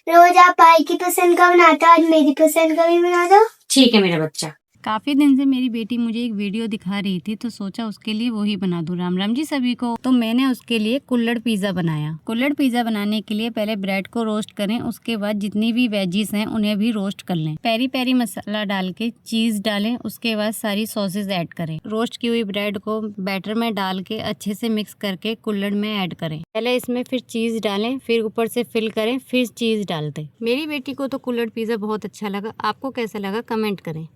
रोज आप भाई की पसंद का बनाते हो, आज मेरी पसंद का भी बना दो। ठीक है मेरा बच्चा। काफी दिन से मेरी बेटी मुझे एक वीडियो दिखा रही थी तो सोचा उसके लिए वही बना दूं। राम राम जी सभी को। तो मैंने उसके लिए कुल्हड़ पिज्जा बनाया। कुल्हड़ पिज्जा बनाने के लिए पहले ब्रेड को रोस्ट करें, उसके बाद जितनी भी वेजीज हैं उन्हें भी रोस्ट कर लें। पेरी पेरी मसाला डाल के चीज डालें, उसके बाद सारी सॉसेज ऐड करें। रोस्ट की हुई ब्रेड को बैटर में डाल के अच्छे से मिक्स करके कुल्हड़ में ऐड करें। पहले इसमें फिर चीज डालें, फिर ऊपर से फिल करें, फिर चीज डाल दें। मेरी बेटी को तो कुल्हड़ पिज्जा बहुत अच्छा लगा। आपको कैसा लगा कमेंट करें।